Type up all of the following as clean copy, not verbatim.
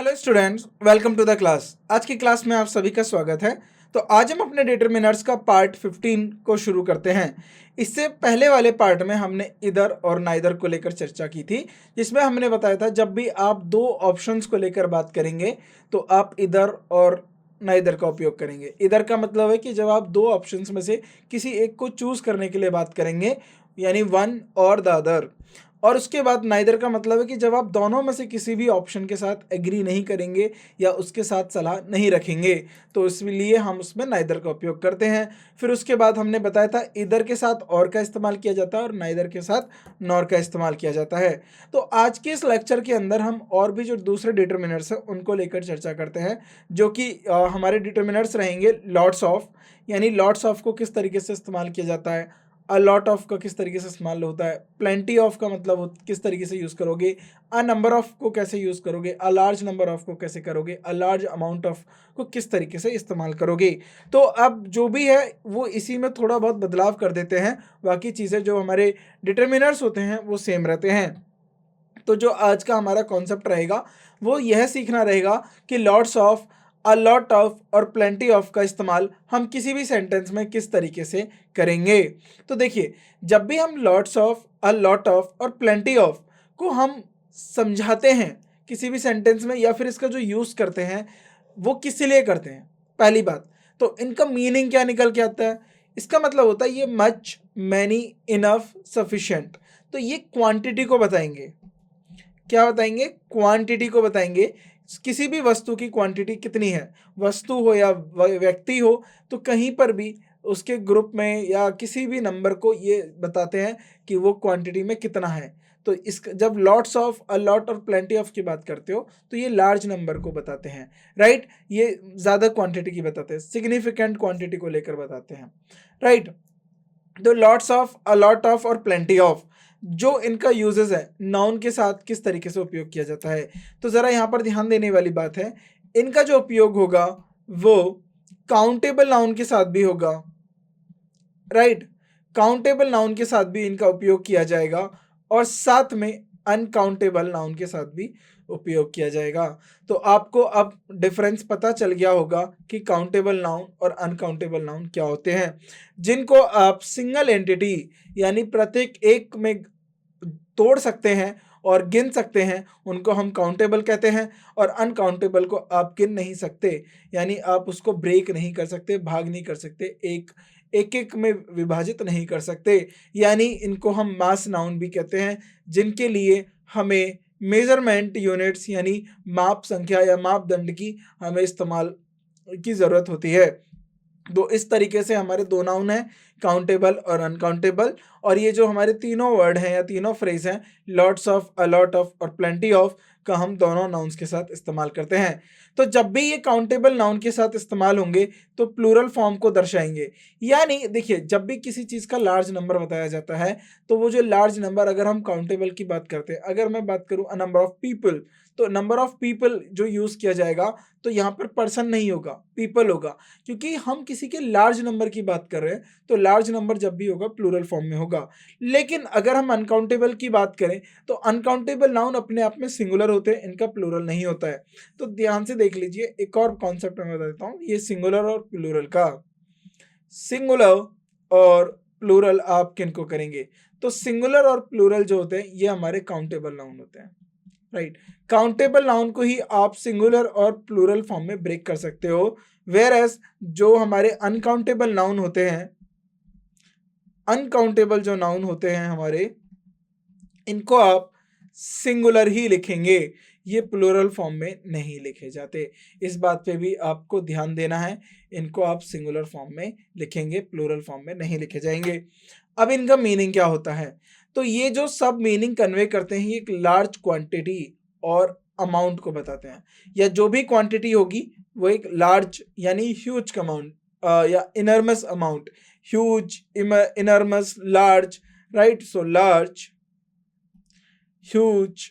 Hello students, welcome to the class. आज की class में आप सभी का स्वागत है। तो आज हम अपने डिटरमिनर्स का पार्ट 15 को शुरू करते हैं। इससे पहले वाले पार्ट में हमने इधर और नाइदर को लेकर चर्चा की थी, जिसमें हमने बताया था जब भी आप दो ऑप्शंस को लेकर बात करेंगे तो आप इधर और नाइदर का उपयोग करेंगे। इधर का मतलब है कि जब आप दो ऑप्शंस में से किसी एक को चूज करने के लिए बात करेंगे, यानी वन और द अदर। और उसके बाद नाइदर का मतलब है कि जब आप दोनों में से किसी भी ऑप्शन के साथ एग्री नहीं करेंगे या उसके साथ सलाह नहीं रखेंगे, तो इसलिए हम उसमें नाइदर का उपयोग करते हैं। फिर उसके बाद हमने बताया था इधर के साथ और का इस्तेमाल किया जाता है और नाइदर के साथ नॉर का इस्तेमाल किया जाता है। तो आज के इस लेक्चर के अंदर हम और भी जो दूसरे डिटरमिनर्स हैं उनको लेकर चर्चा करते हैं, जो कि हमारे डिटरमिनर्स रहेंगे लॉट्स ऑफ। यानी लॉट्स ऑफ को किस तरीके से इस्तेमाल किया जाता है, अ लॉट ऑफ का किस तरीके से इस्तेमाल होता है, प्लेंटी ऑफ का मतलब किस तरीके से यूज़ करोगे, अ नंबर ऑफ को कैसे यूज़ करोगे, अ लार्ज नंबर ऑफ को कैसे करोगे, अ लार्ज अमाउंट ऑफ को किस तरीके से इस्तेमाल करोगे। तो अब जो भी है वो इसी में थोड़ा बहुत बदलाव कर देते हैं, बाकी चीज़ें जो हमारे डिटरमिनर्स होते हैं वो सेम रहते हैं। तो जो आज का हमारा कॉन्सेप्ट रहेगा वो यह सीखना रहेगा कि lots of, a lot of और प्लेंटी ऑफ का इस्तेमाल हम किसी भी सेंटेंस में किस तरीके से करेंगे। तो देखिए, जब भी हम lots of, a lot of और प्लेंटी ऑफ को हम समझाते हैं किसी भी सेंटेंस में या फिर इसका जो यूज़ करते हैं वो किस लिए करते हैं, पहली बात तो इनका मीनिंग क्या निकल के आता है। इसका मतलब होता है ये मच, मैनी, इनफ, सफिशिएंट। तो ये क्वांटिटी को बताएंगे। क्या बताएंगे? क्वांटिटी को बताएंगे। किसी भी वस्तु की क्वांटिटी कितनी है, वस्तु हो या व्यक्ति हो, तो कहीं पर भी उसके ग्रुप में या किसी भी नंबर को ये बताते हैं कि वो क्वांटिटी में कितना है। तो इस जब लॉट्स ऑफ, अ लॉट और प्लेंटी ऑफ की बात करते हो तो ये लार्ज नंबर को बताते हैं, राइट। ये ज़्यादा क्वांटिटी की बताते हैं, सिग्निफिकेंट क्वांटिटी को लेकर बताते हैं, राइट। तो lots of, a lot of और प्लेंटी ऑफ जो इनका यूजेस है नाउन के साथ किस तरीके से उपयोग किया जाता है, तो ज़रा यहाँ पर ध्यान देने वाली बात है। इनका जो उपयोग होगा वो काउंटेबल नाउन के साथ भी होगा, राइट। काउंटेबल नाउन के साथ भी इनका उपयोग किया जाएगा और साथ में अनकाउंटेबल नाउन के साथ भी उपयोग किया जाएगा। तो आपको अब डिफरेंस पता चल गया होगा कि काउंटेबल नाउन और अनकाउंटेबल नाउन क्या होते हैं। जिनको आप सिंगल एंटिटी यानी प्रत्येक एक में तोड़ सकते हैं और गिन सकते हैं, उनको हम काउंटेबल कहते हैं। और अनकाउंटेबल को आप गिन नहीं सकते, यानी आप उसको ब्रेक नहीं कर सकते, भाग नहीं कर सकते, एक एक एक में विभाजित नहीं कर सकते, यानी इनको हम मास नाउन भी कहते हैं, जिनके लिए हमें मेजरमेंट यूनिट्स यानी माप संख्या या मापदंड की हमें इस्तेमाल की ज़रूरत होती है। तो इस तरीके से हमारे दो नाउन हैं, काउंटेबल और अनकाउंटेबल। और ये जो हमारे तीनों वर्ड हैं या तीनों फ्रेज हैं, lots of, a lot of और प्लेंटी ऑफ, का हम दोनों नाउन्स के साथ इस्तेमाल करते हैं। तो जब भी ये काउंटेबल नाउन के साथ इस्तेमाल होंगे तो प्लूरल फॉर्म को दर्शाएंगे। यानी देखिए, जब भी किसी चीज़ का लार्ज नंबर बताया जाता है तो वो जो लार्ज नंबर, अगर हम काउंटेबल की बात करते हैं, अगर मैं बात करूँ अ नंबर ऑफ पीपल, तो नंबर ऑफ पीपल जो यूज़ किया जाएगा तो यहाँ पर पर्सन नहीं होगा, पीपल होगा, क्योंकि हम किसी के लार्ज नंबर की बात कर रहे हैं। तो लार्ज नंबर जब भी होगा प्लूरल फॉर्म में होगा। लेकिन अगर हम अनकाउंटेबल की बात करें तो अनकाउंटेबल नाउन अपने आप में सिंगुलर होते हैं, इनका प्लूरल नहीं होता है। तो ध्यान से देख लीजिए, एक और कॉन्सेप्ट मैं बता देता हूँ, ये सिंगुलर और प्लूरल का। सिंगुलर और प्लूरल आप किनको करेंगे? तो सिंगुलर और प्लूरल जो होते हैं ये हमारे काउंटेबल नाउन होते हैं, राइट। काउंटेबल नाउन को ही आप सिंगुलर और प्लूरल फॉर्म में ब्रेक कर सकते हो, वेयर एज जो हमारे अनकाउंटेबल नाउन होते हैं, अनकाउंटेबल जो नाउन होते हैं हमारे, इनको आप सिंगुलर ही लिखेंगे, ये प्लूरल फॉर्म में नहीं लिखे जाते। इस बात पे भी आपको ध्यान देना है, इनको आप सिंगुलर फॉर्म में लिखेंगे, प्लूरल फॉर्म में नहीं लिखे जाएंगे। अब इनका मीनिंग क्या होता है? तो ये जो सब मीनिंग कन्वे करते हैं, ये एक लार्ज क्वांटिटी और अमाउंट को बताते हैं, या जो भी क्वांटिटी होगी वो एक लार्ज यानी ह्यूज अमाउंट या enormous amount, huge, enormous, large, right. So large, huge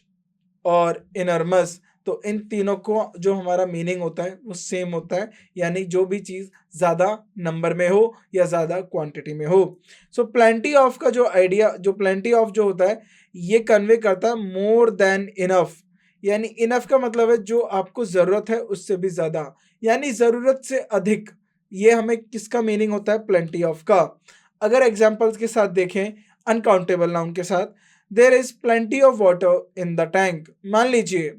और इनर्मस, तो इन तीनों को जो हमारा मीनिंग होता है वो सेम होता है, यानी जो भी चीज़ ज़्यादा नंबर में हो या ज़्यादा क्वांटिटी में हो। सो प्लेंटी ऑफ का जो आइडिया, जो प्लेंटी ऑफ जो होता है, ये कन्वे करता है मोर देन इनफ, यानी इनफ का मतलब है जो आपको जरूरत है उससे भी ज्यादा, यानी जरूरत से अधिक। ये हमें किसका मीनिंग होता है? प्लेंटी ऑफ का। अगर एग्जांपल्स के साथ देखें, अनकाउंटेबल नाउन के साथ, there is plenty of water in the tank. मान लीजिए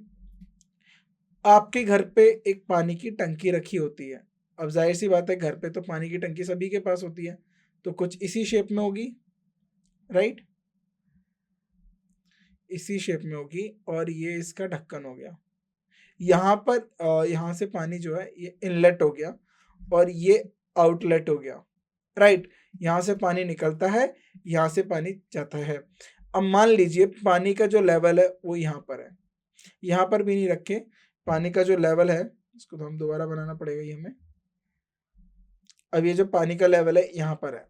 आपके घर पे एक पानी की टंकी रखी होती है। अब जाहिर सी बात है घर पे तो पानी की टंकी सभी के पास होती है, तो कुछ इसी शेप में होगी, राइट? इसी शेप में होगी और ये इसका ढक्कन हो गया। यहाँ पर यहाँ से पानी जो है ये इनलेट हो गया और ये आउटलेट हो गया, राइट? यहाँ से पानी निकलता है, यहाँ से पानी जाता है। अब मान लीजिए पानी का जो लेवल है वो यहाँ पर है, यहाँ पर भी नहीं रखे। पानी का जो लेवल है, इसको तो हम दोबारा बनाना पड़ेगा ये हमें। अब ये जो पानी का लेवल है यहाँ पर है।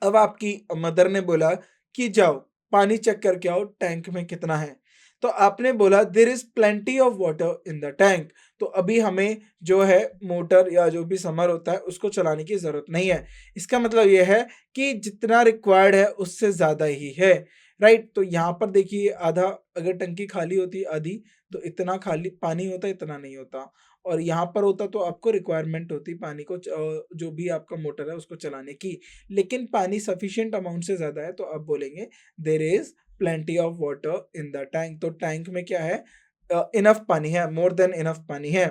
अब आपकी मदर ने बोला कि जाओ पानी चेक करके आओ टैंक में कितना है। तो आपने बोला there is plenty of water in the tank. तो अभी हमें जो है मोटर या जो भी समर होता है उसको चलाने की जरूरत नहीं है। इसका मतलब यह है कि जितना रिक्वायर्ड है उससे ज्यादा ही है, राइट? तो यहाँ पर देखिए आधा, अगर टंकी खाली होती आधी तो इतना खाली पानी होता, इतना नहीं होता। और यहाँ पर होता तो आपको रिक्वायरमेंट होती पानी को जो भी आपका मोटर है उसको चलाने की। लेकिन पानी सफिशिएंट अमाउंट से ज्यादा है तो आप बोलेंगे there is plenty of water in the tank. तो टैंक में क्या है? इनफ पानी है, मोर देन इनफ पानी है।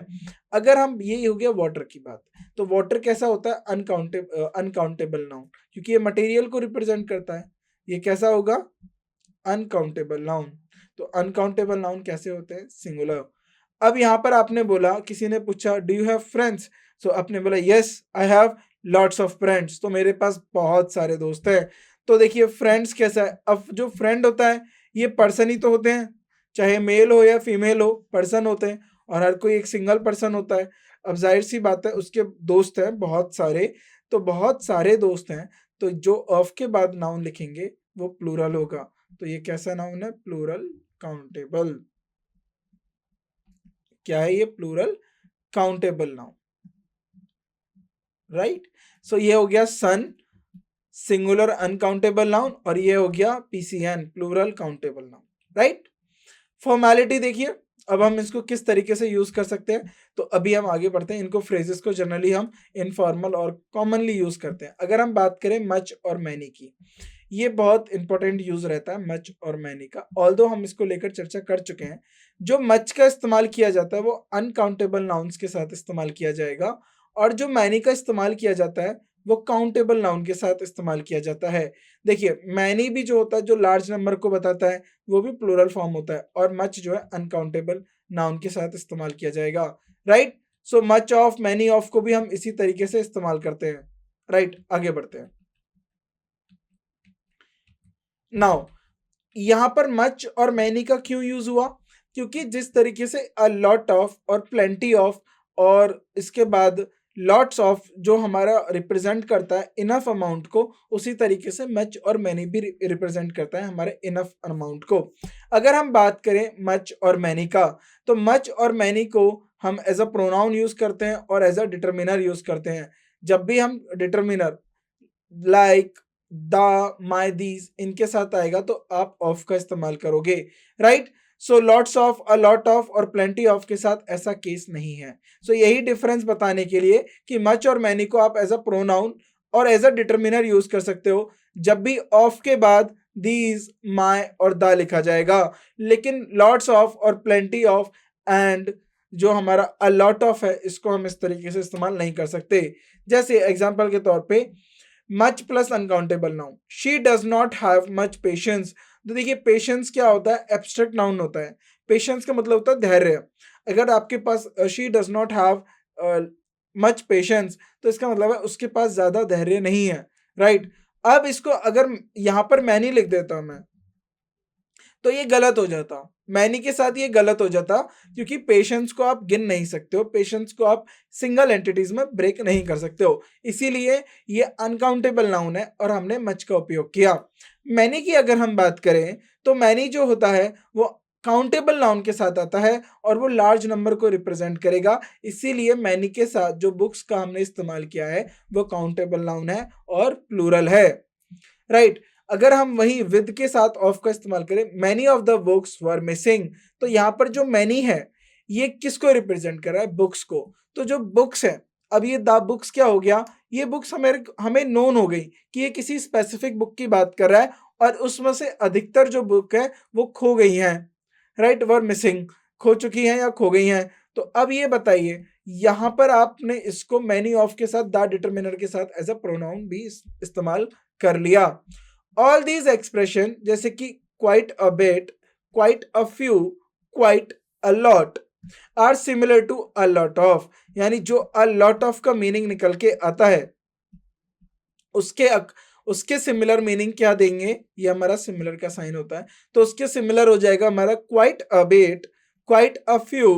अगर हम, ये हो गया वाटर की बात। तो वाटर कैसा होता है? अनकाउंटेबल नाउन, क्योंकि ये मटेरियल को रिप्रेजेंट करता है। ये कैसा होगा? Uncountable noun. तो अनकाउंटेबल नाउन कैसे होते हैं? सिंगुलर। अब यहाँ पर आपने बोला, किसी ने पूछा डू यू हैव फ्रेंड्स? सो आपने बोला yes I have lots of friends. तो मेरे पास बहुत सारे दोस्त हैं। तो देखिए फ्रेंड्स कैसा है? अब जो फ्रेंड होता है ये पर्सन ही तो होते हैं, चाहे मेल हो या फीमेल हो, पर्सन होते हैं। और हर कोई एक सिंगल पर्सन होता है। अब जाहिर सी बात है उसके दोस्त हैं बहुत सारे, तो बहुत सारे दोस्त हैं। तो जो ऑफ के बाद नाउन लिखेंगे वो प्लूरल होगा। तो ये कैसा नाउन है? Plural countable. क्या है ये? Plural countable noun, right? So ये हो गया सन, सिंगुलर अनकाउंटेबल नाउन, और ये हो गया PCN, plural countable noun, right? Formality देखिए अब हम इसको किस तरीके से यूज कर सकते हैं। तो अभी हम आगे बढ़ते हैं। इनको फ्रेजेस को जनरली हम इनफॉर्मल और कॉमनली यूज करते हैं। अगर हम बात करें मच और मैनी की, ये बहुत इंपॉर्टेंट यूज रहता है मच और मैनी का। ऑल्दो हम इसको लेकर चर्चा कर चुके हैं। जो मच का इस्तेमाल किया जाता है वो अनकाउंटेबल नाउन्स के साथ इस्तेमाल किया जाएगा, और जो मैनी का इस्तेमाल किया जाता है वो काउंटेबल नाउन के साथ इस्तेमाल किया जाता है। देखिए मैनी भी जो होता है जो लार्ज नंबर को बताता है वो भी प्लूरल फॉर्म होता है, और मच जो है अनकाउंटेबल नाउन के साथ इस्तेमाल किया जाएगा, right? So much of, many of को भी हम इसी तरीके से इस्तेमाल करते हैं, राइट? आगे बढ़ते हैं। नाउ यहां पर मच और मैनी का क्यों यूज हुआ? क्योंकि जिस तरीके से अ लॉट ऑफ और प्लेंटी ऑफ और इसके बाद लॉट्स ऑफ जो हमारा रिप्रेजेंट करता है इनफ अमाउंट को, उसी तरीके से मच और मैनी भी रिप्रेजेंट करता है हमारे इनफ अमाउंट को। अगर हम बात करें मच और मैनी का, तो मच और मैनी को हम एज अ प्रोनाउन यूज करते हैं और एज अ डिटर्मिनर यूज करते हैं। जब भी हम determiner like, the, my, these इनके साथ आएगा तो आप ऑफ का इस्तेमाल करोगे, right? So lots of, a lot of और प्लेंटी ऑफ के साथ ऐसा केस नहीं है। सो यही डिफरेंस बताने के लिए कि मच और मैनी को आप एज अ प्रोनाउन और एज अ डिटर्मिनर यूज कर सकते हो जब भी ऑफ के बाद दीज, माई और द लिखा जाएगा। लेकिन लॉट्स ऑफ और प्लेंटी ऑफ एंड जो हमारा अ लॉट ऑफ है इसको हम इस तरीके से इस्तेमाल नहीं कर सकते। जैसे एग्जाम्पल के तौर पे much plus uncountable noun, she does not have much patience. तो देखिए पेशेंस क्या होता है? एब्स्ट्रैक्ट नाउन होता है। पेशेंस का मतलब होता है धैर्य। अगर आपके पास she does not have much patience तो इसका मतलब है उसके पास ज्यादा धैर्य नहीं है, राइट? अब इसको अगर यहाँ पर मैनी लिख देता हूं मैं तो ये गलत हो जाता। मैनी के साथ ये गलत हो जाता क्योंकि पेशेंस को आप गिन नहीं सकते हो, पेशेंस को आप सिंगल एंटिटीज में ब्रेक नहीं कर सकते हो, इसीलिए ये अनकाउंटेबल नाउन है और हमने मच का उपयोग किया। मैनी की अगर हम बात करें तो मैनी जो होता है वो काउंटेबल नाउन के साथ आता है और वो लार्ज नंबर को रिप्रेजेंट करेगा, इसीलिए मैनी के साथ जो बुक्स का हमने इस्तेमाल किया है वो काउंटेबल नाउन है और प्लूरल है, राइट? अगर हम वही विद के साथ ऑफ का इस्तेमाल करें, many of the books were missing, तो यहाँ पर जो मैनी है ये किसको रिप्रेजेंट कर रहा है? बुक्स को। तो जो बुक्स है, अब ये द बुक्स क्या हो गया? ये बुक्स हमें नोन हो गई कि ये किसी स्पेसिफिक बुक की बात कर रहा है और उसमें से अधिकतर जो बुक है वो खो गई हैं, राइट, वर मिसिंग, खो चुकी हैं या खो गई हैं। तो अब ये बताइए, यहां पर आपने इसको मैनी ऑफ के साथ द डिटरमिनर के साथ एज अ प्रोनाउन भी इस्तेमाल कर लिया। ऑल दीज एक्सप्रेशन जैसे कि quite a bit, quite a few, quite a lot are similar to a lot of, यानी जो अ लॉट ऑफ का मीनिंग निकल के आता है उसके सिमिलर मीनिंग क्या देंगे? ये हमारा सिमिलर का साइन होता है, तो उसके सिमिलर हो जाएगा हमारा quite a bit, quite a few,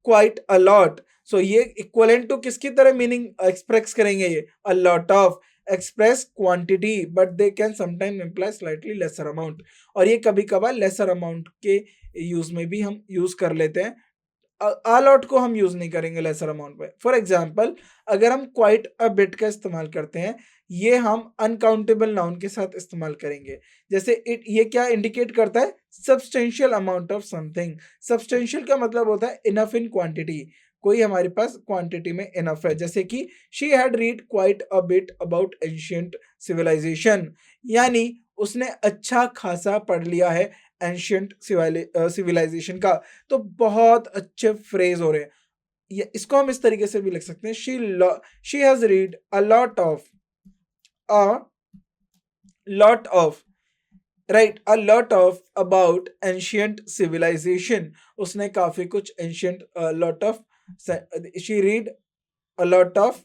quite a lot. So ये इक्विवेलेंट टू किसकी तरह मीनिंग एक्सप्रेस करेंगे? ये a lot of express quantity but they can sometime imply slightly lesser amount, और ये कभी कभार लेसर अमाउंट के यूज में भी हम यूज कर लेते हैं। अलॉट को हम यूज नहीं करेंगे लेसर अमाउंट पे। फॉर एग्जाम्पल, अगर हम क्वाइट अ बिट का इस्तेमाल करते हैं, ये हम अनकाउंटेबल नाउन के साथ इस्तेमाल करेंगे। जैसे इट, ये क्या इंडिकेट करता है? Substantial amount of something. Substantial का मतलब होता है इनफ इन क्वांटिटी, कोई हमारे पास क्वांटिटी में इनफ है। जैसे कि she had read quite a bit about ancient civilisation, यानी उसने अच्छा खासा पढ़ लिया है एंशियंट सिविलाइजेशन का। तो बहुत अच्छे फ्रेज हो रहे हैं। इसको हम इस तरीके से भी लिख सकते हैं, she has read a lot of right, a lot of about ancient civilisation. उसने काफी कुछ ancient lot of, she read a lot of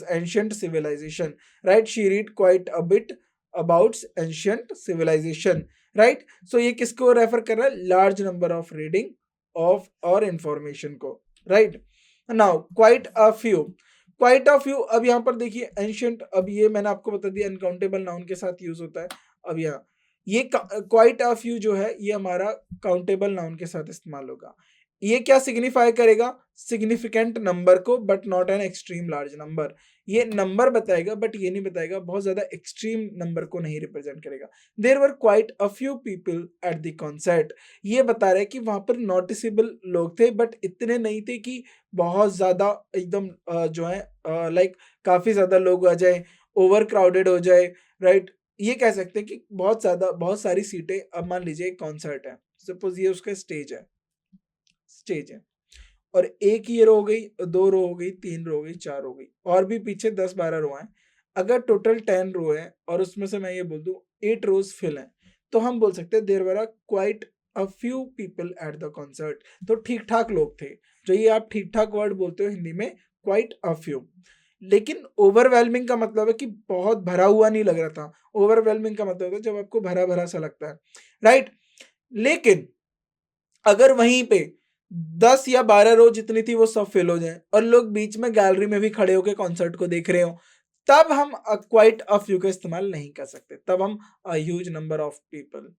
ancient civilization, right? She read quite a bit about ancient civilization, right? So ये किसको refer कर रहा है? large number of reading of और information को, right? now quite a few, quite a few, अब यहाँ पर देखिए ancient, अब ये मैंने आपको बता दिया अनकाउंटेबल नाउन के साथ यूज होता है। अब यहाँ ये क्वाइट अ फ्यू जो है ये हमारा काउंटेबल नाउन के साथ इस्तेमाल होगा। ये क्या सिग्निफाई करेगा? सिग्निफिकेंट नंबर को, but not an extreme large number. ये नंबर बताएगा बट ये नहीं बताएगा, बहुत ज्यादा एक्सट्रीम नंबर को नहीं रिप्रेजेंट करेगा। There were quite a few people at the concert, ये बता रहा है कि वहां पर नोटिसेबल लोग थे बट इतने नहीं थे कि बहुत ज्यादा एकदम जो है लाइक काफी ज्यादा लोग आ जाए, ओवर क्राउडेड हो जाए, राइट। ये कह सकते हैं कि बहुत सारी सीटें, अब मान लीजिए एक कॉन्सर्ट है, सपोज ये उसका स्टेज है और एक ही रो हो गई, दो रो हो गई, तीन रो हो गई, चार हो गई, और भी पीछे 10-12 रो हैं। अगर टोटल 10 रो है और उसमें से मैं ये बोल दूं 8 रोज फिल हैं, तो हम बोल सकते हैं there were quite a few people at the concert. तो ठीक ठाक लोग थे, जो ये आप ठीक ठाक वर्ड बोलते हो हिंदी में, क्वाइट अ फ्यू। लेकिन ओवरवेलमिंग का मतलब है कि बहुत भरा हुआ नहीं लग रहा था। ओवरवेलमिंग का मतलब होता है जब आपको भरा भरा सा लगता है, राइट। लेकिन अगर वहीं पे 10 या 12 रो जितनी थी वो सब फिल हो जाए और लोग बीच में गैलरी में भी खड़े होकर कॉन्सर्ट को देख रहे हो, तब हम क्वाइट अ फ्यू का इस्तेमाल नहीं कर सकते। तब हम a huge number of people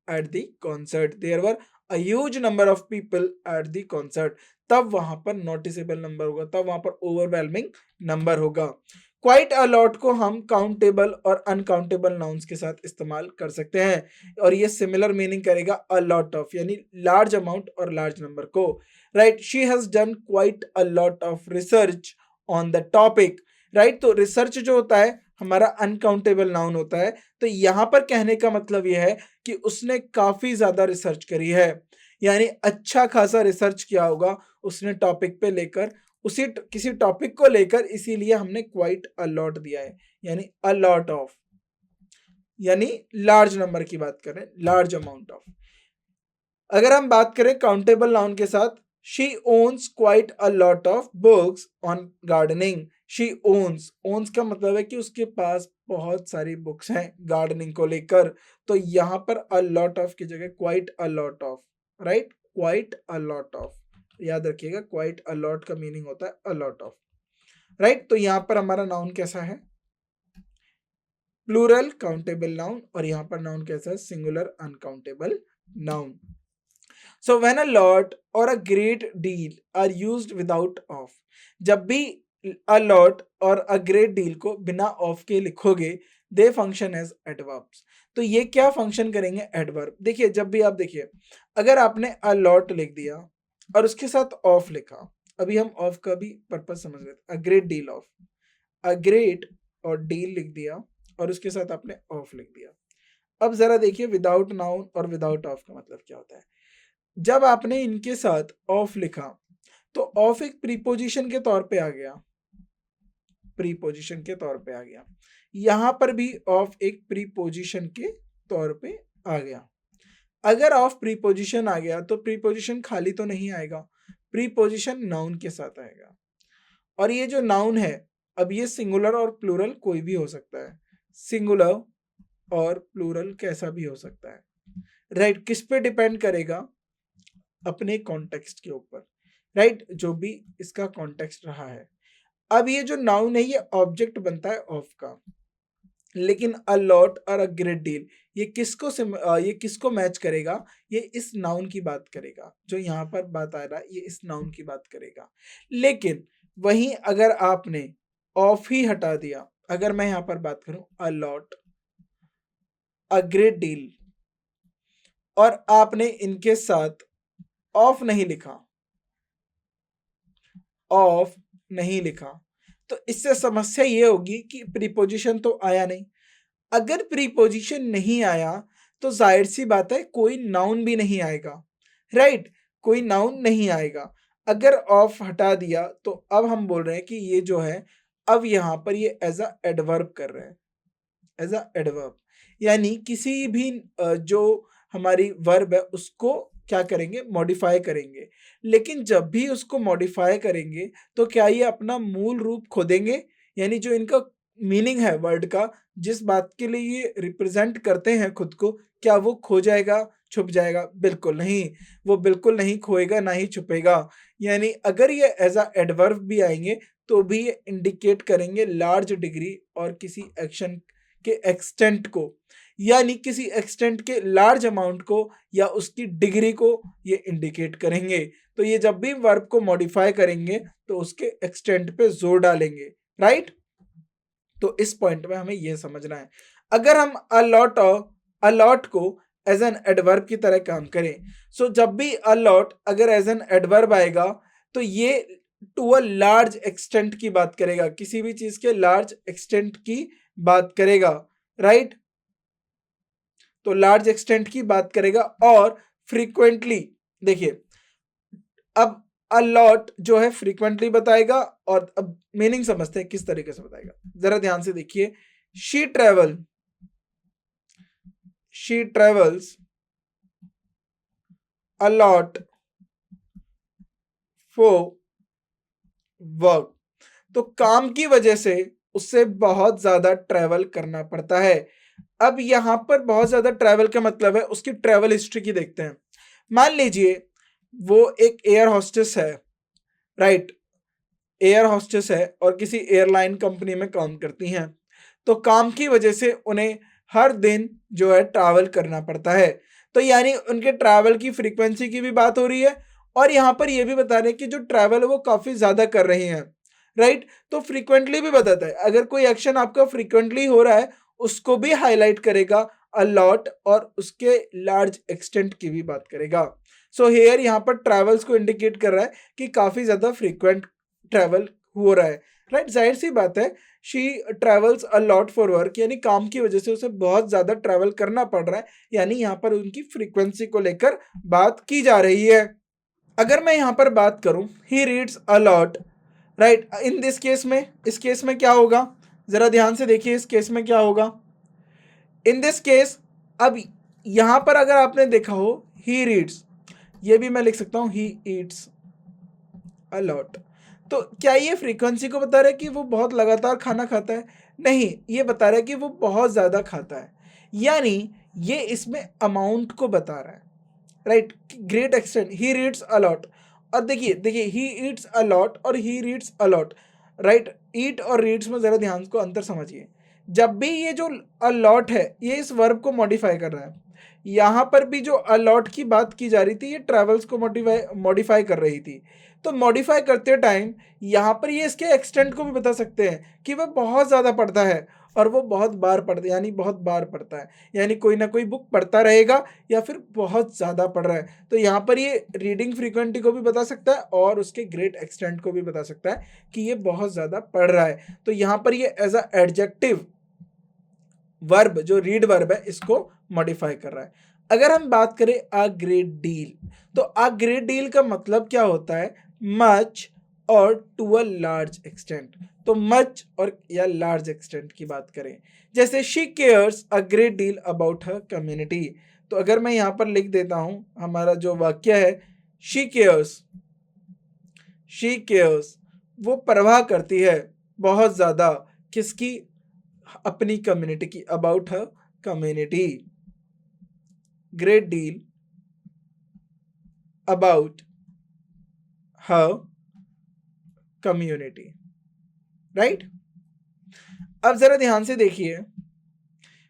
at the concert, there were a huge number of people at the concert, तब वहां पर नोटिसेबल नंबर होगा, तब वहां पर ओवरवेलमिंग नंबर होगा। क्वाइट अ लॉट को हम काउंटेबल और अनकाउंटेबल नाउन्स के साथ इस्तेमाल कर सकते हैं और ये सिमिलर मीनिंग करेगा अ लॉट ऑफ, यानी लार्ज अमाउंट और लार्ज नंबर को, right. She has done quite a lot of research on the topic, right. तो रिसर्च जो होता है हमारा अनकाउंटेबल नाउन होता है। तो यहां पर कहने का मतलब यह है कि उसने काफी ज्यादा रिसर्च करी है, यानी अच्छा खासा रिसर्च किया होगा उसने टॉपिक पे लेकर, उसी किसी टॉपिक को लेकर, इसीलिए हमने क्वाइट अ लॉट दिया है, यानी अ लॉट ऑफ, यानी लार्ज नंबर की बात करें, लार्ज अमाउंट ऑफ। अगर हम बात करें काउंटेबल नाउन के साथ, she owns quite a lot of books on gardening. She owns का मतलब है कि उसके पास बहुत सारी बुक्स हैं गार्डनिंग को लेकर। तो यहां पर अ लॉट ऑफ की जगह quite a lot of, right, quite a lot of, याद रखिएगा क्वाइट अ लॉट का मीनिंग होता है अ लॉट ऑफ, राइट। तो यहां पर हमारा नाउन कैसा है? प्लूरल काउंटेबल नाउन, और यहां पर नाउन कैसा है? Singular uncountable noun. So when a lot or a great deal are used without of, जब भी a lot और a great deal को बिना of के लिखोगे, दे फंक्शन एज एडवर्ब्स। तो ये क्या फंक्शन करेंगे? एडवर्ब। देखिए जब भी आप देखिए, अगर आपने अ लॉट लिख दिया और उसके साथ ऑफ लिखा, अभी हम ऑफ का भी पर्पज समझ रहे थे, a great deal of, a great और डील लिख दिया और उसके साथ आपने ऑफ लिख दिया। अब जरा देखिए विदाउट नाउन और विदाउट ऑफ का मतलब क्या होता है। जब आपने इनके साथ ऑफ लिखा तो ऑफ एक प्रीपोजिशन के तौर पे आ गया, प्रीपोजिशन के तौर पे आ गया। यहां पर भी ऑफ एक प्रीपोजिशन के तौर पे आ गया। अगर ऑफ प्रीपोजिशन आ गया तो प्रीपोजिशन खाली तो नहीं आएगा, प्रीपोजिशन नाउन के साथ आएगा। और ये जो नाउन है, अब ये सिंगुलर और प्लूरल कोई भी हो सकता है, सिंगुलर और प्लूरल कैसा भी हो सकता है, राइट। किस पे डिपेंड करेगा? अपने कॉन्टेक्स्ट के ऊपर, राइट, जो भी इसका कॉन्टेक्स्ट रहा है। अब ये जो नाउन है ये ऑब्जेक्ट बनता है ऑफ का, लेकिन अ लॉट और अ ग्रेट डील ये किसको मैच करेगा? ये इस नाउन की बात करेगा, जो यहाँ पर बात आ रहा है ये इस नाउन की बात करेगा। लेकिन वहीं अगर आपने ऑफ ही हटा दिया, अगर मैं यहाँ पर बात करूं a lot, a great deal, और आपने इनके साथ ऑफ नहीं लिखा, ऑफ नहीं लिखा, तो इससे समस्या ये होगी कि प्रीपोजिशन तो आया नहीं। अगर प्रीपोजिशन नहीं आया तो जाहिर सी बात है कोई नाउन भी नहीं आएगा, राइट, कोई नाउन नहीं आएगा। अगर ऑफ हटा दिया तो अब हम बोल रहे हैं कि ये जो है अब यहाँ पर ये एज अ एडवर्ब कर रहे हैं, एज अ एडवर्ब, यानी किसी भी जो हमारी वर्ब है उसको क्या करेंगे? मॉडिफाई करेंगे। लेकिन जब भी उसको मॉडिफाई करेंगे तो क्या ये अपना मूल रूप खो देंगे? यानी जो इनका मीनिंग है वर्ड का, जिस बात के लिए ये रिप्रेजेंट करते हैं खुद को, क्या वो खो जाएगा, छुप जाएगा? बिल्कुल नहीं, वो बिल्कुल नहीं खोएगा, ना ही छुपेगा। यानी अगर ये एज अ एडवर्ब भी आएंगे तो भी ये इंडिकेट करेंगे लार्ज डिग्री और किसी एक्शन के एक्सटेंट को, यानी किसी एक्सटेंट के लार्ज अमाउंट को या उसकी डिग्री को ये इंडिकेट करेंगे। तो ये जब भी वर्ब को मॉडिफाई करेंगे तो उसके एक्सटेंट पे जोर डालेंगे, राइट। तो इस पॉइंट में हमें ये समझना है। अगर हम अलॉट को एज एन एडवर्ब की तरह काम करें, सो जब भी अलॉट अगर एज एन एडवर्ब आएगा तो ये टू अ लार्ज एक्सटेंट की बात करेगा, किसी भी चीज के लार्ज एक्सटेंट की बात करेगा, राइट। तो लार्ज एक्सटेंट की बात करेगा और फ्रीक्वेंटली, देखिए अब अलॉट जो है फ्रीक्वेंटली बताएगा, और अब मीनिंग समझते हैं किस तरीके से बताएगा। जरा ध्यान से देखिए, she travels a lot for work. तो काम की वजह से उससे बहुत ज्यादा ट्रेवल करना पड़ता है। अब यहां पर बहुत ज्यादा ट्रेवल का मतलब है उसकी ट्रेवल हिस्ट्री की देखते हैं। मान लीजिए वो एक एयर हॉस्टेस है, राइट, एयर हॉस्टेस है और किसी एयरलाइन कंपनी में काम करती हैं। तो काम की वजह से उन्हें हर दिन जो है ट्रैवल करना पड़ता है। तो यानी उनके ट्रैवल की फ्रीक्वेंसी की भी बात हो रही है और यहाँ पर यह भी बता रहे हैं कि जो ट्रैवल है वो काफी ज्यादा कर रही हैं, राइट। तो फ्रीक्वेंटली भी बताता है, अगर कोई एक्शन आपका फ्रीक्वेंटली हो रहा है उसको भी हाईलाइट करेगा अ लॉट, और उसके लार्ज एक्सटेंट की भी बात करेगा। सो हेयर यहाँ पर ट्रैवल्स को इंडिकेट कर रहा है कि काफी ज्यादा फ्रीक्वेंट ट्रैवल हो रहा है, राइट। जाहिर सी बात है, she travels a lot for work, यानी काम की वजह से उसे बहुत ज्यादा ट्रैवल करना पड़ रहा है, यानी यहाँ पर उनकी फ्रीक्वेंसी को लेकर बात की जा रही है। अगर मैं यहाँ पर बात करूं ही reads a lot, right, in this case में, इस केस में क्या होगा? जरा ध्यान से देखिए इस केस में क्या होगा। इन दिस केस, अब यहां पर अगर आपने देखा हो ही रीड्स, ये भी मैं लिख सकता हूं ही ईट्स अ लॉट। तो क्या ये फ्रीक्वेंसी को बता रहा है कि वो बहुत लगातार खाना खाता है? नहीं, ये बता रहा है कि वो बहुत ज्यादा खाता है, यानी ये इसमें अमाउंट को बता रहा है, right. Great extent, he reads a lot. और देखिए देखिए ही ईट्स अ लॉट और he reads a lot, right. Eat और रीड्स में जरा ध्यान को अंतर समझिए। जब भी ये जो अ लॉट है ये इस वर्ब को मॉडिफाई कर रहा है, यहाँ पर भी जो अ लॉट की बात की जा रही थी ये ट्रेवल्स को मॉडिफाई कर रही थी। तो मॉडिफाई करते टाइम यहाँ पर ये इसके एक्सटेंट को भी बता सकते हैं कि वह बहुत ज़्यादा पढ़ता है, और वो बहुत बार पढ़ता है, यानी बहुत बार पढ़ता है, यानी कोई ना कोई बुक पढ़ता रहेगा या फिर बहुत ज़्यादा पढ़ रहा है। तो यहाँ पर ये रीडिंग फ्रीक्वेंटी को भी बता सकता है और उसके ग्रेट एक्सटेंट को भी बता सकता है कि ये बहुत ज़्यादा पढ़ रहा है। तो यहाँ पर ये एज अ एडजेक्टिव वर्ब, जो रीड वर्ब है, इसको मॉडिफाई कर रहा है। अगर हम बात करें अ ग्रेट डील, तो अ ग्रेट डील का मतलब क्या होता है? मच और टू अ लार्ज एक्सटेंट। तो मच और या लार्ज एक्सटेंट की बात करें, जैसे she cares a great deal about her community. तो अगर मैं यहाँ पर लिख देता हूँ हमारा जो वाक्य है, शी केयर्स, वो परवाह करती है बहुत ज़्यादा, किसकी? अपनी कम्युनिटी की, about her community, great deal about her community, right. अब जरा ध्यान से देखिए,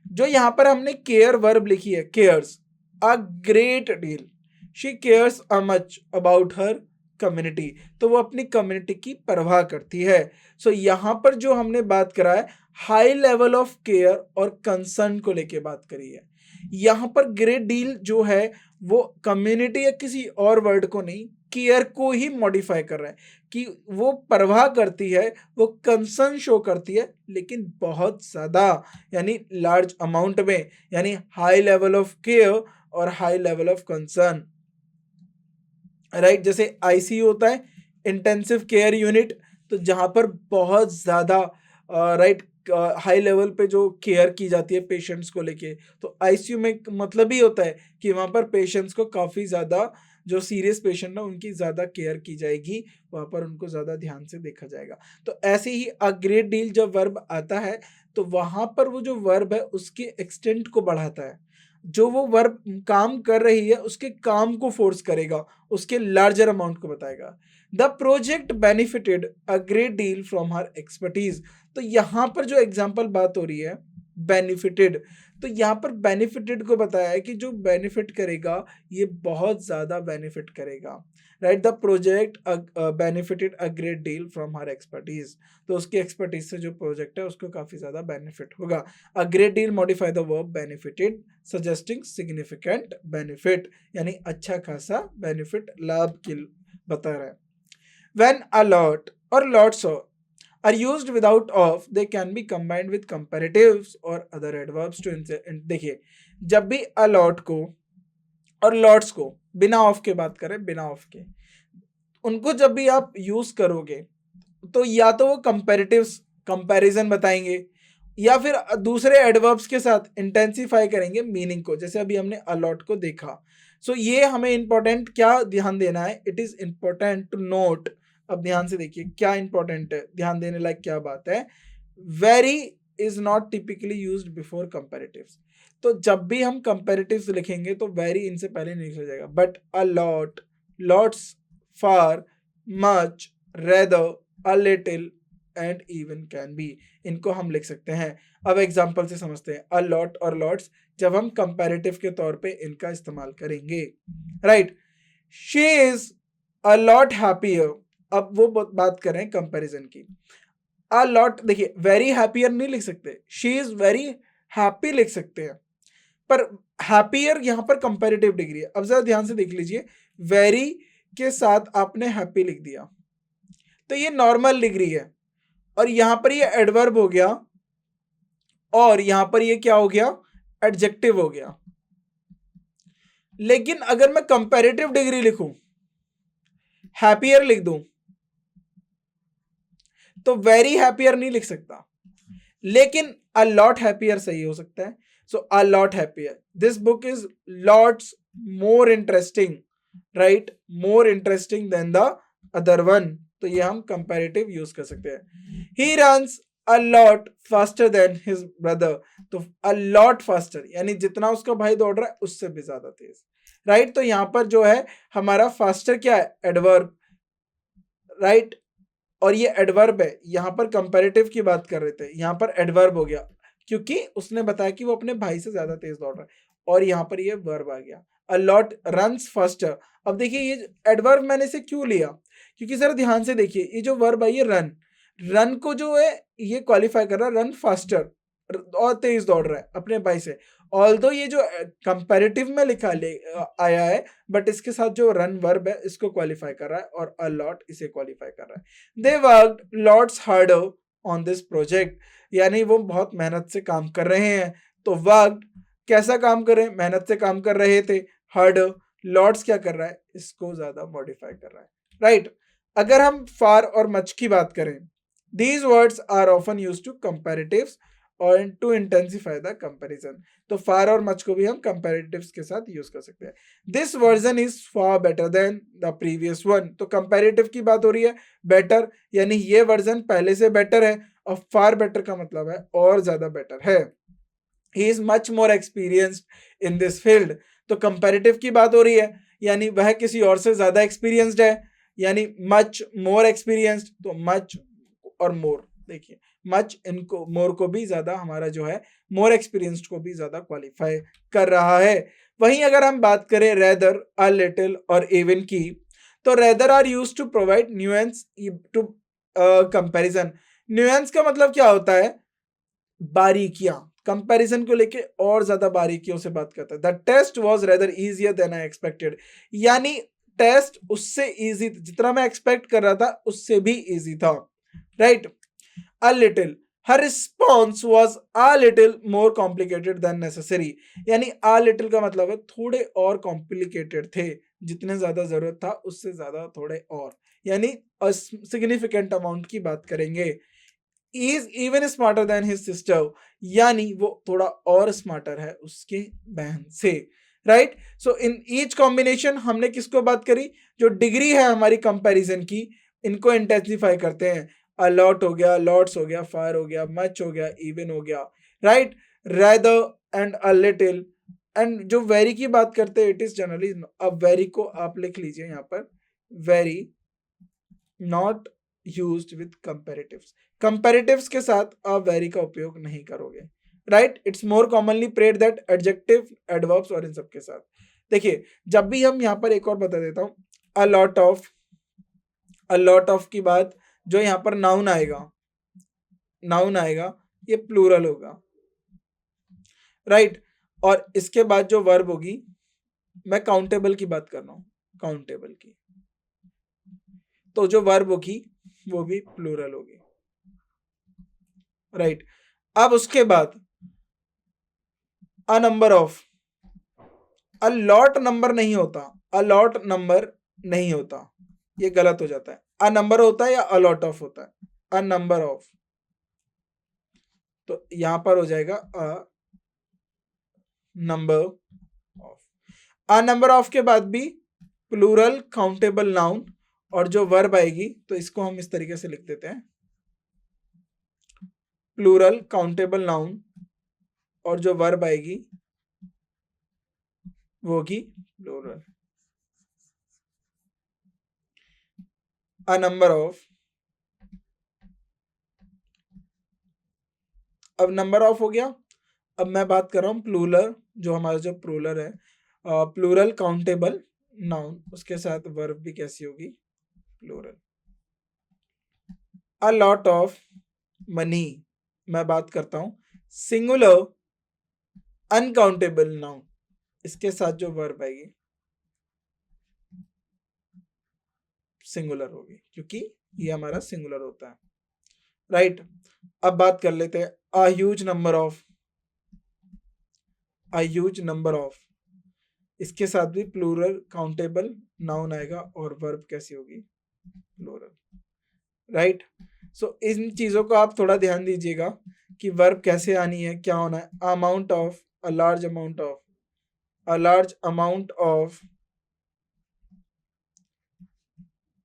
जो यहां पर हमने केयर वर्ब लिखी है, cares a great deal, she cares a much about her community, तो वो अपनी कम्युनिटी की परवाह करती है। सो यहां पर जो हमने बात करा है, हाई लेवल ऑफ केयर और कंसर्न को लेके बात करी है। यहां पर ग्रेट डील जो है वो कम्युनिटी या किसी और वर्ड को नहीं, केयर को ही मॉडिफाई कर रहा है कि वो परवाह करती है, वो कंसर्न शो करती है, लेकिन बहुत ज्यादा, यानी लार्ज अमाउंट में, यानी हाई लेवल ऑफ केयर और high level of concern, right. जैसे आईसीयू होता है, इंटेंसिव केयर यूनिट, तो जहां पर बहुत ज्यादा राइट हाई लेवल पे जो केयर की जाती है पेशेंट्स को लेके, तो आईसीयू में मतलब ही होता है कि वहां पर पेशेंट्स को काफी ज्यादा, जो सीरियस पेशेंट है उनकी ज्यादा केयर की जाएगी, वहां पर उनको ज्यादा ध्यान से देखा जाएगा। तो ऐसे ही अ ग्रेट डील जब वर्ब आता है, तो वहां पर वो जो वर्ब है उसके एक्सटेंट को बढ़ाता है, जो वो वर्ब काम कर रही है उसके काम को फोर्स करेगा, उसके लार्जर अमाउंट को बताएगा। The project benefited a great deal from her expertise. तो यहां पर जो एग्जांपल बात हो रही है बेनिफिटेड, तो यहां पर बेनिफिटेड को बताया है कि जो बेनिफिट करेगा ये बहुत ज्यादा बेनिफिट करेगा, right. The project benefited a great deal from her expertise, तो उसकी एक्सपर्टीज से जो प्रोजेक्ट है उसको काफी ज्यादा बेनिफिट होगा। A great deal modify the verb benefited suggesting significant benefit, यानी अच्छा खासा बेनिफिट, लाभ की बता रहा है। When a lot or lots of are used without of, they can be combined with comparatives or other adverbs to देखिए, जब भी a lot को और lots को बिना ऑफ के बात करें, बिना ऑफ के, उनको जब भी आप यूज करोगे तो या तो वो कंपेरेटिव्स, कंपैरिजन बताएंगे, या फिर दूसरे एडवर्ब्स के साथ इंटेंसिफाई करेंगे मीनिंग को, जैसे अभी हमने अलॉट को देखा। सो ये हमें इंपॉर्टेंट क्या ध्यान देना है, it is important to note. अब ध्यान से देखिए क्या इंपॉर्टेंट है, ध्यान देने लायक क्या बात है। Very is not typically used before comparatives. तो जब भी हम कंपैरेटिव्स लिखेंगे तो वेरी इनसे पहले नहीं लिखा जाएगा, but a lot, lots, far, much, rather, a little and even can be, इनको हम लिख सकते हैं। अब एग्जांपल से समझते हैं, अ लॉट और लॉट्स जब हम कंपैरेटिव के तौर पे इनका इस्तेमाल करेंगे, right. She is a lot happier, अब वो बात करें कंपैरिजन की। अ लॉट, देखिए वेरी हैप्पियर नहीं लिख सकते, शी इज वेरी हैप्पी लिख सकते हैं, पर हैप्पियर यहां पर कंपैरेटिव डिग्री है। अब जरा ध्यान से देख लीजिए, वेरी के साथ आपने हैप्पी लिख दिया तो ये नॉर्मल डिग्री है, और यहां पर ये एडवर्ब हो गया, और यहां पर ये क्या हो गया, एडजेक्टिव हो गया। लेकिन अगर मैं कंपैरेटिव डिग्री लिखूं, हैप्पियर लिख दूं, तो वेरी हैप्पियर नहीं लिख सकता, लेकिन अ लॉट हैप्पियर सही हो सकता है। So a lot happier, this book is lots more interesting, right, more interesting than the other one, तो ये हम कंपैरेटिव यूज कर सकते हैं। He runs a lot faster than his brother, तो अ लॉट फास्टर यानी जितना उसका भाई दौड़ रहा है उससे भी ज्यादा तेज, राइट। तो यहां पर जो है हमारा फास्टर क्या है, एडवर्ब, राइट, और ये एडवर्ब है। यहां पर कंपैरेटिव की बात कर रहे थे, यहां पर एडवर्ब हो गया क्योंकि उसने बताया कि वो अपने भाई से ज्यादा तेज दौड़ रहा है, और यहां पर ये वर्ब आ गया, अ लॉट रन्स फास्टर। अब देखिए ये एडवर्ब मैंने इसे क्यों लिया, क्योंकि जरा ध्यान से देखिए, ये जो वर्ब है ये रन, रन को जो है ये क्वालिफाई कर रहा है, रन फास्टर, और तेज दौड़ रहा है अपने भाई से। ऑल्दो ये जो कंपैरेटिव में आया है, बट इसके साथ जो रन वर्ब है इसको क्वालिफाई कर रहा है और अ लॉट इसे क्वालिफाई कर रहा है। They worked lots harder on this project, यानी वो बहुत मेहनत से काम कर रहे हैं। तो वर्कड कैसा काम कर रहे हैं, मेहनत से काम कर रहे थे। हार्डर, लॉट्स क्या कर रहा है, इसको ज्यादा मॉडिफाई कर रहा है, राइट। अगर हम फार और मच की बात करें, these words are often used to comparatives और to intensify the comparison। तो far और much को भी हम comparatives के साथ यूज कर सकते हैं। This version is far better than the previous one। तो comparative की बात हो रही है, better यानी ये वर्जन पहले से बेटर है, और far better का मतलब है और ज्यादा बेटर है। He is much more experienced in this field। तो comparative की बात हो रही है, यानी वह किसी और से ज्यादा experienced है, यानी much more experienced। तो much और मोर, देखिए मच इनको मोर को भी ज्यादा हमारा जो है मोर एक्सपीरियंस्ड को भी ज्यादा क्वालिफाई कर रहा है। वहीं अगर हम बात करें रेदर, अ लिटिल और इवन की, तो rather are used to provide nuance to comparison. Nuance का मतलब क्या होता है, बारीकियां, कंपैरिजन को लेके और ज्यादा बारीकियों से बात करता है। The test was rather easier than I expected, यानी टेस्ट उससे इजी, जितना मैं एक्सपेक्ट कर रहा था उससे भी इजी था, right. A little, her response was a little more complicated than necessary, यानी a little का मतलब है थोड़े और कॉम्प्लिकेटेड थे, जितने ज्यादा जरूरत था उससे ज्यादा थोड़े और, यानी सिग्निफिकेंट अमाउंट की बात करेंगे। Is even smarter than his sister, यानी वो थोड़ा और स्मार्टर है उसके बहन से, right. So in each combination हमने किसको बात करी, जो डिग्री है हमारी कंपैरिजन की, इनको इंटेंसिफाई करते हैं। अ लॉट हो गया, लॉट्स हो गया, फार हो गया, मच हो गया, इवन हो गया, right. Rather and a little, and जो वेरी की बात करते हैं इट इज जनरली, अब वेरी को आप लिख लीजिए यहाँ पर, very not used with comparatives. Comparatives के साथ आप वेरी का उपयोग नहीं करोगे, right. It's more commonly paired that adjective, adverbs और इन सब के साथ। देखिए जब भी हम यहाँ पर एक और बता देता हूँ, अ लॉट ऑफ की बात, जो यहाँ पर नाउन आएगा ये प्लूरल होगा, राइट। और इसके बाद जो वर्ब होगी, मैं काउंटेबल की बात कर रहा हूं, काउंटेबल की, तो जो वर्ब होगी वो भी प्लूरल होगी, राइट। अब उसके बाद a number of, a lot number नहीं होता, अ लॉट नंबर नहीं होता, ये गलत हो जाता है। अ नंबर होता है या अ लॉट ऑफ होता है, अ नंबर ऑफ, तो यहां पर हो जाएगा a number of. A number of के बाद भी प्लूरल काउंटेबल नाउन, और जो वर्ब आएगी तो इसको हम इस तरीके से लिख देते हैं, प्लूरल काउंटेबल नाउन, और जो वर्ब आएगी वो होगी प्लूरल। अ नंबर ऑफ, अब नंबर ऑफ हो गया। अब मैं बात कर रहा हूं प्लूरल, जो हमारा जो प्लूरल है, प्लूरल काउंटेबल नाउन, उसके साथ वर्ब भी कैसी होगी, plural. A lot of money, मैं बात करता हूं सिंगुलर अनकाउंटेबल नाउन, इसके साथ जो वर्ब आएगी सिंगुलर होगी, क्योंकि ये हमारा सिंगुलर होता है, राइट। अब बात कर लेते हैं अ huge number of, a huge number of, इसके साथ भी प्लूरल काउंटेबल नाउन आएगा और वर्ब कैसी होगी, प्लूरल, राइट। सो इन चीजों को आप थोड़ा ध्यान दीजिएगा कि वर्ब कैसे आनी है, क्या होना है। Amount of, a large amount of, a large amount of,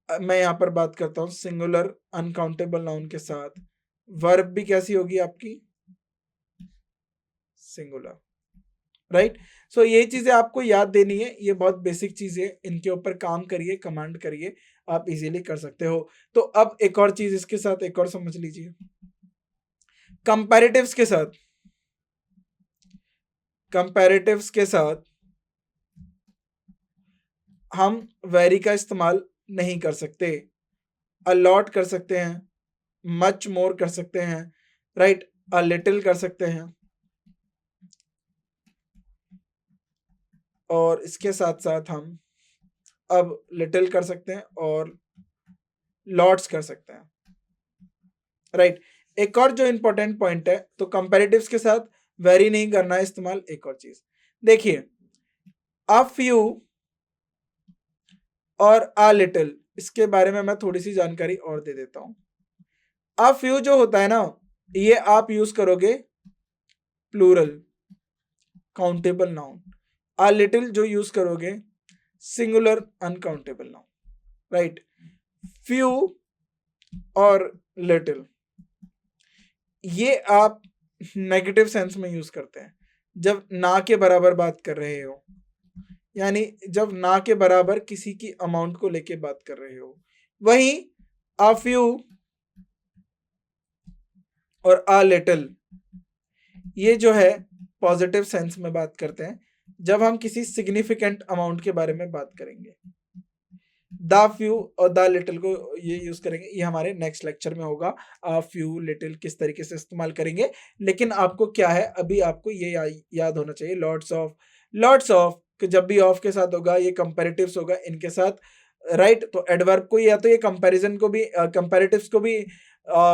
मैं यहां पर बात करता हूं सिंगुलर अनकाउंटेबल नाउन के साथ, वर्ब भी कैसी होगी आपकी, सिंगुलर, राइट। सो ये चीजें आपको याद देनी है, ये बहुत बेसिक चीजें, इनके ऊपर काम करिए, कमांड करिए, आप इजीली कर सकते हो। तो अब एक और चीज इसके साथ एक और समझ लीजिए, कंपैरेटिव्स के साथ, कंपैरेटिव्स के साथ हम वेरी का इस्तेमाल नहीं कर सकते, अलॉट कर सकते हैं, मच मोर कर सकते हैं, राइट। अ लिटिल कर सकते हैं, और इसके साथ साथ हम अब लिटिल कर सकते हैं और लॉट्स कर सकते हैं, राइट। एक और जो इंपॉर्टेंट पॉइंट है, तो कंपैरेटिव्स के साथ वेरी नहीं करना है इस्तेमाल। एक और चीज देखिए, अ फ्यू और अ लिटिल, इसके बारे में मैं थोड़ी सी जानकारी और दे देता हूं। अ फ्यू जो होता है ना, ये आप यूज करोगे plural, countable noun. A little जो यूज करोगे singular uncountable noun, right. Few और लिटिल ये आप नेगेटिव सेंस में यूज करते हैं जब ना के बराबर बात कर रहे हो, यानी जब ना के बराबर किसी की अमाउंट को लेके बात कर रहे हो। वहीं अ फ्यू और अ लिटिल ये जो है पॉजिटिव सेंस में बात करते हैं जब हम किसी सिग्निफिकेंट अमाउंट के बारे में बात करेंगे। द फ्यू और द लिटिल को ये यूज करेंगे, ये हमारे नेक्स्ट लेक्चर में होगा। अ फ्यू लिटिल किस तरीके से इस्तेमाल करेंगे, लेकिन आपको क्या है, अभी आपको ये याद होना चाहिए, लॉट्स ऑफ जब भी ऑफ के साथ होगा ये कंपैरेटिव्स होगा इनके साथ, राइट। तो एडवर्ब को या तो ये कंपैरिजन को भी कंपैरेटिव्स को भी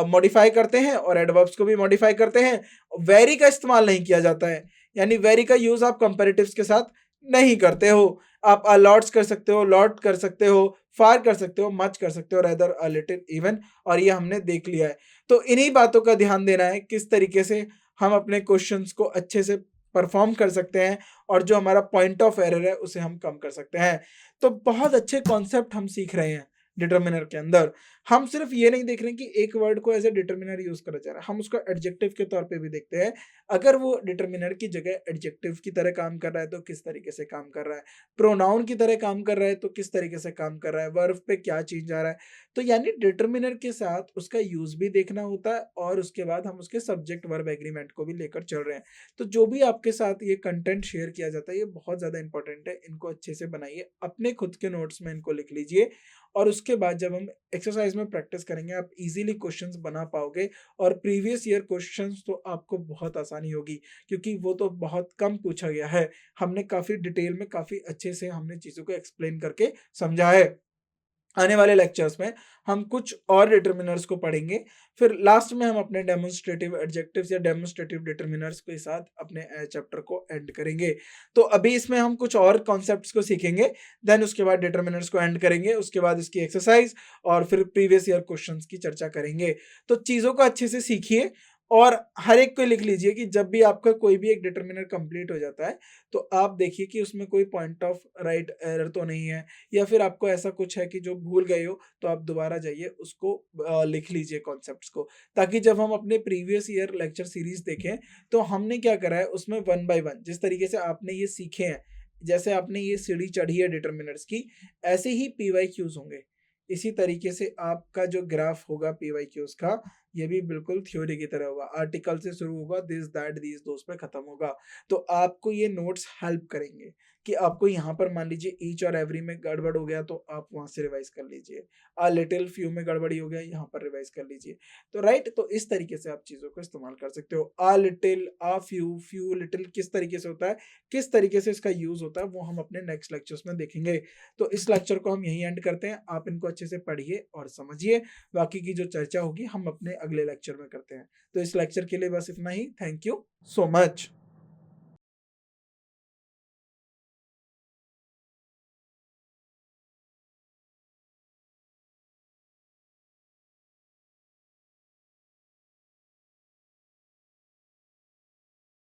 मॉडिफाई करते हैं और एडवर्ब्स को भी मॉडिफाई करते हैं। वेरी का इस्तेमाल नहीं किया जाता है, यानी वेरी का यूज आप कंपैरेटिव्स के साथ नहीं करते हो। आप अलॉट्स कर सकते हो, लॉट कर सकते हो, फार कर सकते हो, मच कर सकते हो, रेदर, अ लिटिल, इवन, और ये हमने देख लिया है। तो इन्हीं बातों का ध्यान देना है किस तरीके से हम अपने क्वेश्चंस को अच्छे से परफॉर्म कर सकते हैं और जो हमारा पॉइंट ऑफ एरर है उसे हम कम कर सकते हैं। तो बहुत अच्छे कॉन्सेप्ट हम सीख रहे हैं डिटर्मिनर के अंदर। हम सिर्फ ये नहीं देख रहे हैं कि एक वर्ड को एज ए डिटर्मिनर यूज करा जा रहा है, हम उसको एडजेक्टिव के तौर पे भी देखते हैं। अगर वो डिटर्मिनर की जगह एडजेक्टिव की तरह काम कर रहा है तो किस तरीके से काम कर रहा है, प्रोनाउन की तरह काम कर रहा है तो किस तरीके से काम कर रहा है, वर्ब पे क्या चेंज आ रहा है। तो यानी डिटर्मिनर के साथ उसका यूज भी देखना होता है और उसके बाद हम उसके सब्जेक्ट वर्ब एग्रीमेंट को भी लेकर चल रहे हैं। तो जो भी आपके साथ ये कंटेंट शेयर किया जाता है ये बहुत ज़्यादा इंपॉर्टेंट है, इनको अच्छे से बनाइए, अपने खुद के नोट्स में इनको लिख लीजिए, और उसके बाद जब हम एक्सरसाइज में प्रैक्टिस करेंगे आप इजीली क्वेश्चंस बना पाओगे। और प्रीवियस ईयर क्वेश्चंस तो आपको बहुत आसानी होगी क्योंकि वो तो बहुत कम पूछा गया है। हमने काफ़ी डिटेल में काफ़ी अच्छे से हमने चीज़ों को एक्सप्लेन करके समझा है। आने वाले लेक्चर्स में हम कुछ और डिटर्मिनर्स को पढ़ेंगे, फिर लास्ट में हम अपने डेमोन्स्ट्रेटिव एडजेक्टिव्स या डेमोन्स्ट्रेटिव डिटर्मिनर्स के साथ अपने चैप्टर को एंड करेंगे। तो अभी इसमें हम कुछ और कॉन्सेप्ट्स को सीखेंगे, देन उसके बाद डिटर्मिनर्स को एंड करेंगे, उसके बाद इसकी एक्सरसाइज और फिर प्रीवियस ईयर क्वेश्चंस की चर्चा करेंगे। तो चीज़ों को अच्छे से सीखिए और हर एक को लिख लीजिए कि जब भी आपका कोई भी एक डिटर्मिनर कंप्लीट हो जाता है तो आप देखिए कि उसमें कोई पॉइंट ऑफ राइट एरर तो नहीं है, या फिर आपको ऐसा कुछ है कि जो भूल गए हो तो आप दोबारा जाइए उसको लिख लीजिए कॉन्सेप्ट्स को, ताकि जब हम अपने प्रीवियस ईयर लेक्चर सीरीज देखें तो हमने क्या करा है उसमें वन बाय वन जिस तरीके से आपने ये सीखे हैं, जैसे आपने ये सीढ़ी चढ़ी है डिटर्मिनर्स की, ऐसे ही पीवाईक्यूज होंगे। इसी तरीके से आपका जो ग्राफ होगा पीवाईक्यूज का ये भी बिल्कुल थ्योरी की तरह होगा, आर्टिकल से शुरू होगा, दिस दैट दीज दोस्त पे खत्म होगा। तो आपको ये नोट्स हेल्प करेंगे कि आपको यहाँ पर मान लीजिए ईच और एवरी में गड़बड़ हो गया तो आप वहां से रिवाइज कर लीजिए, आ लिटिल फ्यू में गड़बड़ी हो गया यहाँ पर रिवाइज कर लीजिए। तो राइट, तो इस तरीके से आप चीज़ों को इस्तेमाल कर सकते हो। आ लिटिल, आ फ्यू, फ्यू लिटिल किस तरीके से होता है, किस तरीके से इसका यूज होता है वो हम अपने नेक्स्ट लेक्चर्स में देखेंगे। तो इस लेक्चर को हम यहीं एंड करते हैं, आप इनको अच्छे से पढ़िए और समझिए, बाकी की जो चर्चा होगी हम अपने अगले लेक्चर में करते हैं। तो इस लेक्चर के लिए बस इतना ही, थैंक यू सो मच।